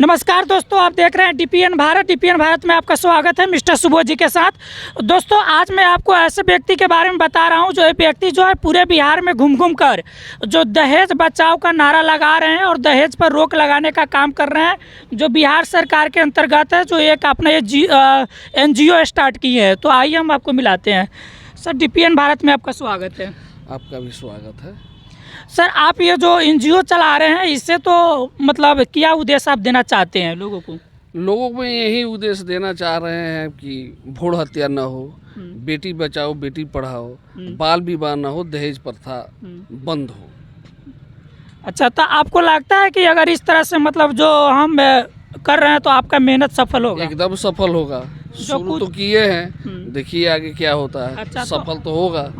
नमस्कार दोस्तों, आप देख रहे हैं डीपीएन भारत। डीपीएन भारत में आपका स्वागत है मिस्टर सुबोध जी के साथ। दोस्तों, आज मैं आपको ऐसे व्यक्ति के बारे में बता रहा हूं जो एक व्यक्ति जो है पूरे बिहार में घूम घूम कर जो दहेज बचाओ का नारा लगा रहे हैं और दहेज पर रोक लगाने का काम कर रहे हैं, जो बिहार सरकार के अंतर्गत है, जो एक अपना ये NGO स्टार्ट की है। तो आइए हम आपको मिलाते हैं। सर, डीपीएन भारत में आपका स्वागत है। आपका भी स्वागत है। सर, आप ये जो NGO चला रहे हैं, इससे तो मतलब क्या उद्देश्य आप देना चाहते हैं लोगों को? लोगों को यही उद्देश्य देना चाह रहे हैं कि भ्रूण हत्या न हो, बेटी बचाओ बेटी पढ़ाओ, बाल विवाह न हो, दहेज प्रथा बंद हो। अच्छा, तो आपको लगता है कि अगर इस तरह से मतलब जो हम कर रहे हैं तो आपका मेहनत सफल होगा? एकदम सफल होगा। शुरू तो किए हैं, देखिए आगे क्या होता है। अच्छा, सफल तो होगा।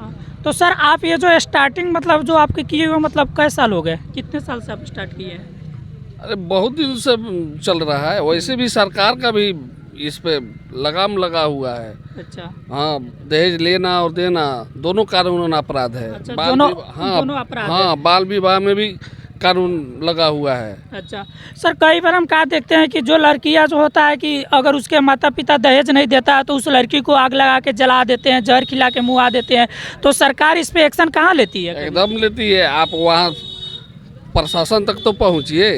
तो सर, आप ये जो स्टार्टिंग मतलब जो आपके किए हुए मतलब कई साल हो गए, कितने साल से आप स्टार्ट किए हैं? अरे बहुत दिन से चल रहा है। वैसे भी सरकार का भी इस पे लगाम लगा हुआ है। अच्छा। हाँ, दहेज लेना और देना दोनों कानूनन अपराध है। अच्छा, बाल दोनों अपराध है। हाँ, बाल विवाह में भी कानून लगा हुआ है। अच्छा सर, कई बार हम क्या देखते हैं कि जो लड़कियां जो होता है कि अगर उसके माता पिता दहेज नहीं देता है तो उस लड़की को आग लगा के जला देते हैं, जहर खिला के मुआ देते हैं। तो सरकार इस पे एक्शन कहाँ लेती है? एकदम लेती है। आप वहाँ प्रशासन तक तो पहुँचिए।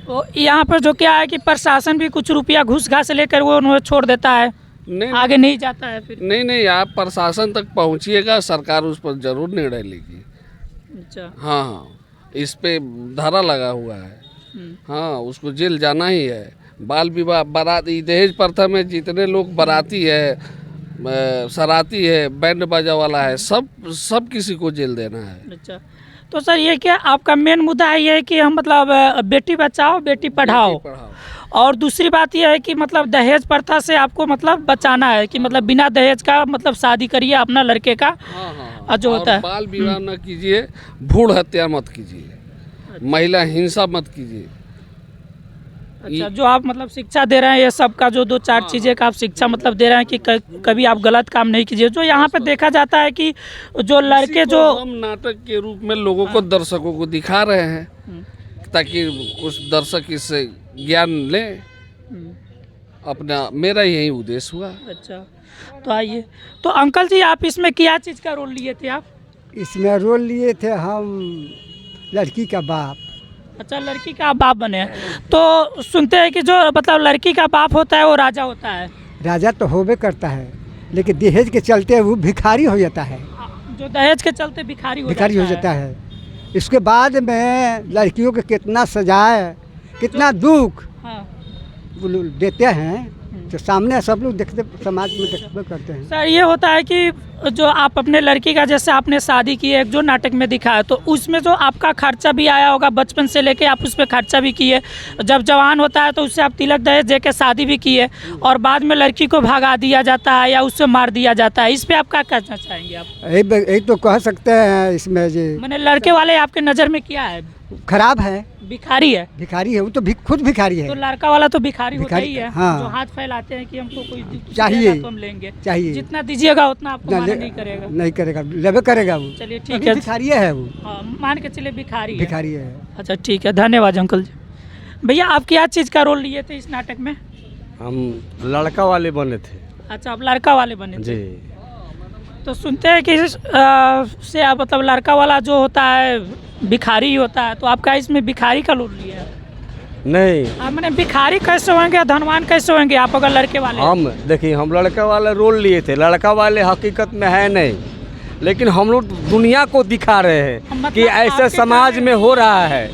तो यहाँ पर जो क्या है कि प्रशासन भी कुछ रुपया घूस घास लेकर वो उन्हें छोड़ देता है, नहीं आगे नहीं जाता है फिर। नहीं, आप प्रशासन तक पहुँचिएगा, सरकार उस पर जरूर निर्णय लेगी। अच्छा। हाँ, इस पे धारा लगा हुआ है। हाँ, उसको जेल जाना ही है। बाल विवाह, बाराती, दहेज प्रथा में जितने लोग बाराती है, सराती है, बैंड बाजा वाला है, सब किसी को जेल देना है। अच्छा, तो सर ये क्या आपका मेन मुद्दा है, ये है कि हम मतलब बेटी बचाओ बेटी पढ़ाओ, और दूसरी बात यह है कि मतलब दहेज प्रथा से आपको मतलब बचाना है कि मतलब बिना दहेज का मतलब शादी करिए अपना लड़के का। हाँ, जो होता है बाल विवाह न कीजिए, भ्रूण हत्या मत कीजिए, महिला हिंसा मत कीजिए। अच्छा, जो आप मतलब शिक्षा दे रहे हैं, ये सब का जो 2-4 चीज़ें का आप शिक्षा मतलब दे रहे हैं कि कभी आप गलत काम नहीं कीजिए। जो यहाँ पे देखा जाता है कि जो लड़के जो हम नाटक के रूप में लोगों को, दर्शकों को दिखा रहे हैं ताकि कुछ दर्शक इससे ज्ञान लें। अपना मेरा यही उद्देश्य हुआ। अच्छा, तो आइए। तो अंकल जी, आप इसमें क्या चीज़ का रोल लिए थे आप? इसमें रोल लिए थे हम लड़की का बाप। अच्छा, लड़की का आप बाप बने हैं। तो सुनते हैं कि जो मतलब लड़की का बाप होता है वो राजा होता है। राजा तो होबे करता है, लेकिन दहेज के चलते वो भिखारी हो जाता है। जो दहेज के चलते भिखारी हो जाता है। इसके बाद में लड़कियों के कितना सजाए, कितना दुख वो लोग देते हैं, तो सामने सब लोग देखते, समाज में देखते करते हैं। सर, ये होता है कि जो आप अपने लड़की का, जैसे आपने शादी की है, एक जो नाटक में दिखाया, तो उसमें जो आपका खर्चा भी आया होगा बचपन से लेके, आप उस पर खर्चा भी किए। जब जवान होता है तो उससे आप तिलक दहेज दे के शादी भी किए, और बाद में लड़की को भगा दिया जाता है या उससे मार दिया जाता है। इस पर आप क्या कहना चाहेंगे? आप यही तो कह सकते हैं इसमें जी। मैंने लड़के वाले आपके नज़र में क्या है? खराब है, भिखारी है। भिखारी है वो तो, खुद भिखारी है। तो लड़का वाला तो भिखारी होता ही है। हाँ। जो हाथ फैलाते हैं कि हमको कोई चाहिए तो हम लेंगे, चाहिए, जितना दीजिएगा उतना आपको माना नहीं करेगा। नहीं करेगा, लेबे करेगा वो। चलिए ठीक है, भिखारी है वो। हाँ, मान के चलिए भिखारी है। अच्छा ठीक है, धन्यवाद अंकल जी। भैया, आप क्या चीज़ का रोल लिए थे इस नाटक में? हम लड़का वाले बने थे। अच्छा, आप लड़का वाले बने थे। जी। तो सुनते हैं कि से आप मतलब लड़का वाला जो होता है भिखारी होता है, तो आपका इसमें भिखारी का रोल लिया है? नहीं, आप मैंने भिखारी कैसे होंगे, धनवान कैसे होंगे आप अगर लड़के वाले? हम देखिए, हम लड़का वाला रोल लिए थे। लड़का वाले हकीकत में है नहीं, लेकिन हम लोग दुनिया को दिखा रहे हैं मतलब कि ऐसे समाज में हो रहा है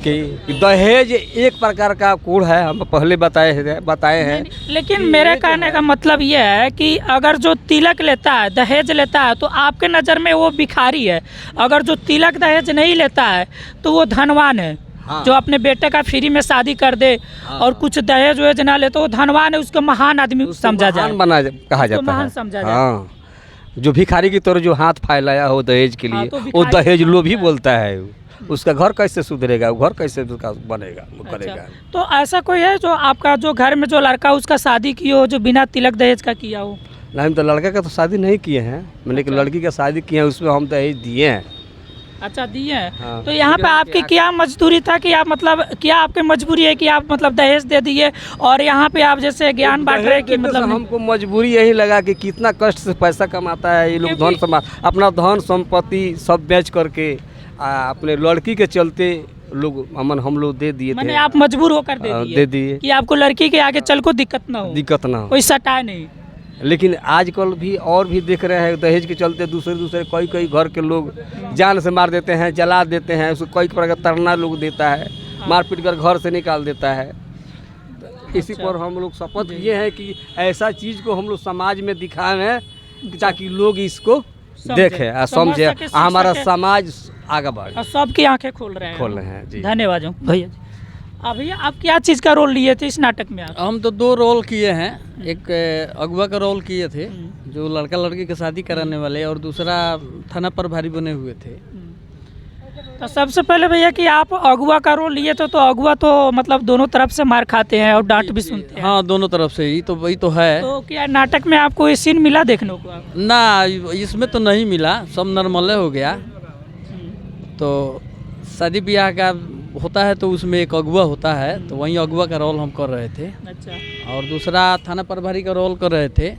कि दहेज एक प्रकार का कूड़ है। हम पहले बताए हैं। लेकिन मेरे कहने का मतलब ये है कि अगर जो तिलक लेता है, दहेज लेता है, तो आपके नज़र में वो भिखारी है। अगर जो तिलक दहेज नहीं लेता है तो वो धनवान है। हाँ। जो अपने बेटे का फ्री में शादी कर दे। हाँ। और कुछ दहेज वेज ना ले तो वो धनवान है, उसको महान आदमी समझा जाए, कहा जाता है, महान समझा जाए। हाँ। जो भिखारी की तरह जो हाथ फैलाया हो दहेज के लिए, तो वो दहेज लोभी बोलता है। उसका घर कैसे सुधरेगा, घर कैसे बनेगा, करेगा। तो ऐसा कोई है जो आपका जो घर में जो लड़का उसका शादी की हो जो बिना तिलक दहेज का किया हो? नहीं, हम तो लड़के का तो शादी नहीं किए हैं, मैंने कि लड़की का शादी किए हैं, उसमें हम दहेज दिए हैं। अच्छा दिए हैं। हाँ, तो यहाँ पे ग्राम आपकी के क्या मजदूरी था कि आप मतलब क्या आपकी मजबूरी है कि आप मतलब दहेज दे दिए और यहाँ पे आप जैसे ज्ञान बांट रहे हैं कि दहेज देते मतलब से हमको मजबूरी यही लगा कि कितना कष्ट से पैसा कमाता है ये लोग, धन अपना धन संपत्ति सब बेच करके अपने लड़की के चलते लोग हम लोग दे दिए मैंने थे। आप मजबूर होकर दे दिए कि आपको लड़की के आगे चल को दिक्कत ना हो, दिक्कत ना हो। कोई सटाए नहीं। लेकिन आजकल भी और भी देख रहे हैं दहेज के चलते दूसरे कई घर के लोग जान से मार देते हैं, जला देते हैं, उसको कई प्रकार का तरना लोग देता है, मार पीट कर घर से निकाल देता है। इसी पर हम लोग शपथ ये है कि ऐसा चीज़ को हम लोग समाज में दिखाएं ताकि लोग इसको देखें और समझे, हमारा समाज आगे बढ़े। और सबकी आंखें खोल रहे हैं जी। धन्यवाद भैया जी। भैया आप क्या चीज़ का रोल लिए थे इस नाटक में? आप हम तो 2 रोल किए हैं, एक अगुआ का रोल किए थे जो लड़का लड़की की शादी कराने वाले, और दूसरा थाना प्रभारी बने हुए थे। तो सबसे पहले भैया कि आप अगुआ का रोल लिए थे, तो अगुआ तो मतलब दोनों तरफ से मार खाते हैं और डांट भी सुनते हैं। हाँ, दोनों तरफ से ही तो वही तो है। तो क्या नाटक में आपको ये सीन मिला देखने को? आप ना, इसमें तो नहीं मिला, सब नॉर्मल हो गया। तो शादी ब्याह का होता है तो उसमें एक अगुआ होता है, तो वहीं अगुआ का रोल हम कर रहे थे। अच्छा। और दूसरा थाना प्रभारी का रोल कर रहे थे।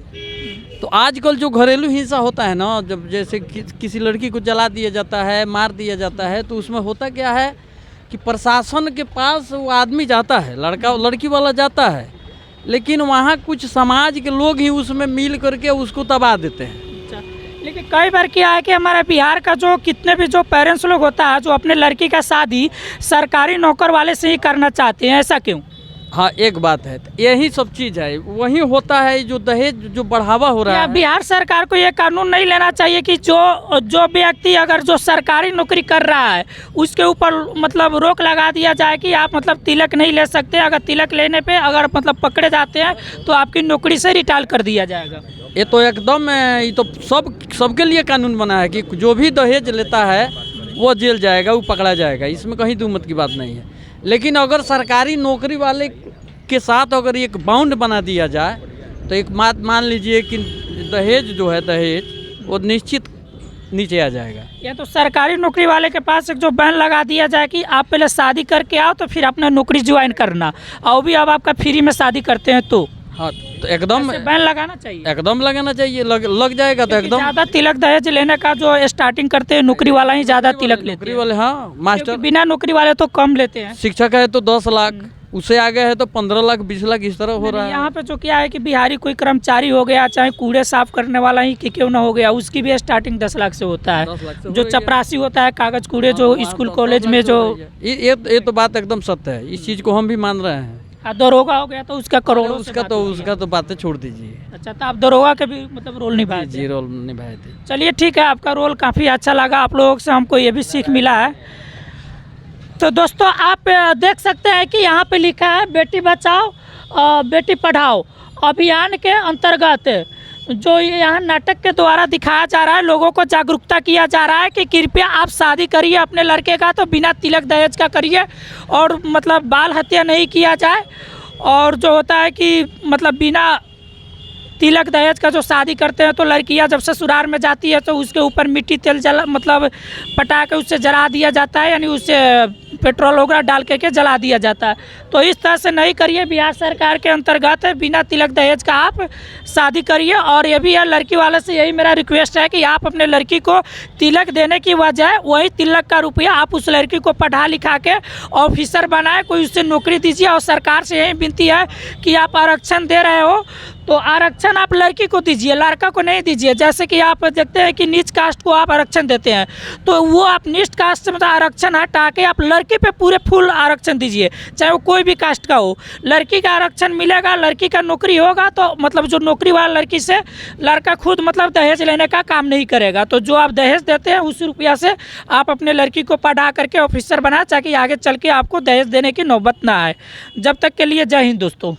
तो आजकल जो घरेलू हिंसा होता है ना, जब जैसे किसी लड़की को जला दिया जाता है, मार दिया जाता है, तो उसमें होता क्या है कि प्रशासन के पास वो आदमी जाता है, लड़की वाला जाता है, लेकिन वहाँ कुछ समाज के लोग ही उसमें मिल करके उसको दबा देते हैं। लेकिन कई बार क्या है कि हमारे बिहार का जो कितने भी जो पेरेंट्स लोग होता है जो अपने लड़की का शादी सरकारी नौकर वाले से ही करना चाहते हैं, ऐसा क्यों? हाँ, एक बात है, यही सब चीज़ है, वही होता है जो दहेज जो बढ़ावा हो रहा है। बिहार सरकार को ये कानून नहीं लेना चाहिए कि जो व्यक्ति अगर जो सरकारी नौकरी कर रहा है उसके ऊपर मतलब रोक लगा दिया जाए कि आप मतलब तिलक नहीं ले सकते, अगर तिलक लेने पे अगर मतलब पकड़े जाते हैं तो आपकी नौकरी से रिटायर कर दिया जाएगा। ये तो एकदम, ये तो सबके लिए कानून बना है कि जो भी दहेज लेता है वो जेल जाएगा, वो पकड़ा जाएगा, इसमें कहीं दुमत की बात नहीं है। लेकिन अगर सरकारी नौकरी वाले के साथ अगर एक बाउंड बना दिया जाए तो एक मान लीजिए कि दहेज जो है दहेज वो निश्चित नीचे आ जाएगा। या तो सरकारी नौकरी वाले के पास एक जो बैन लगा दिया जाए कि आप पहले शादी करके आओ तो फिर अपना नौकरी ज्वाइन करना, और भी अब आपका फ्री में शादी करते हैं तो हाँ, तो एकदम बैन लगाना चाहिए, एकदम लगाना चाहिए। लग जाएगा तो एकदम। ज़्यादा तिलक दहेज लेने का जो स्टार्टिंग करते हैं नौकरी वाला ही ज़्यादा तिलक लेते नौकरी हैं। वाले, हाँ, मास्टर बिना नौकरी वाले तो कम लेते हैं। शिक्षक है तो 10 लाख, उससे आगे है तो 15 लाख 20 लाख इस तरह हो रहा है। यहाँ पे जो क्या है कि बिहारी कोई कर्मचारी हो गया, चाहे कूड़े साफ करने वाला ही क्यों ना हो गया, उसकी भी स्टार्टिंग 10 लाख से होता है। 10 लाख से जो चपरासी होता है कागज कूड़े जो स्कूल कॉलेज में जो ये तो बात एकदम सत्य है, इस चीज़ को हम भी मान रहे हैं। दरोगा हो गया तो उसका करोड़ों से उसका तो बातें छोड़ दीजिए। अच्छा, तो आप दरोगा के भी मतलब रोल निभाए थे? जी, रोल निभाए थे। चलिए ठीक है, आपका रोल काफ़ी अच्छा लगा, आप लोगों से हमको ये भी सीख मिला है। तो दोस्तों आप देख सकते हैं कि यहाँ पे लिखा है बेटी बचाओ बेटी पढ़ाओ अभियान के अंतर्गत जो यहाँ नाटक के द्वारा दिखाया जा रहा है, लोगों को जागरूकता किया जा रहा है कि कृपया आप शादी करिए अपने लड़के का तो बिना तिलक दहेज का करिए, और मतलब बाल हत्या नहीं किया जाए, और जो होता है कि मतलब बिना तिलक दहेज का जो शादी करते हैं तो लड़कियां जब ससुराल में जाती है तो उसके ऊपर मिट्टी तेल जला मतलब पटा के उससे जला दिया जाता है, यानी उससे पेट्रोल वगैरह डाल के जला दिया जाता है। तो इस तरह से नहीं करिए, बिहार सरकार के अंतर्गत बिना तिलक दहेज का आप शादी करिए। और ये भी है लड़की वाले से यही मेरा रिक्वेस्ट है कि आप अपने लड़की को तिलक देने की बजाय वही तिलक का रुपया आप उस लड़की को पढ़ा लिखा के ऑफिसर बनाए, कोई उससे नौकरी दीजिए। और सरकार से यही विनती है कि आप आरक्षण दे रहे हो तो आरक्षण आप लड़की को दीजिए, लड़का को नहीं दीजिए। जैसे कि आप देखते हैं कि नीच कास्ट को आप आरक्षण देते हैं, तो वो आप नीच कास्ट से मतलब आरक्षण हटा के आप लड़की पे पूरे फुल आरक्षण दीजिए, चाहे वो कोई भी कास्ट का हो। लड़की का आरक्षण मिलेगा, लड़की का नौकरी होगा, तो मतलब जो नौकरी वाला लड़की से लड़का खुद मतलब दहेज लेने का काम नहीं करेगा। तो जो आप दहेज देते हैं उस रुपया से आप अपने लड़की को पढ़ा करके ऑफिसर बनाए, ताकि आगे चल के आपको दहेज देने की नौबत ना आए। जब तक के लिए जय हिंद दोस्तों।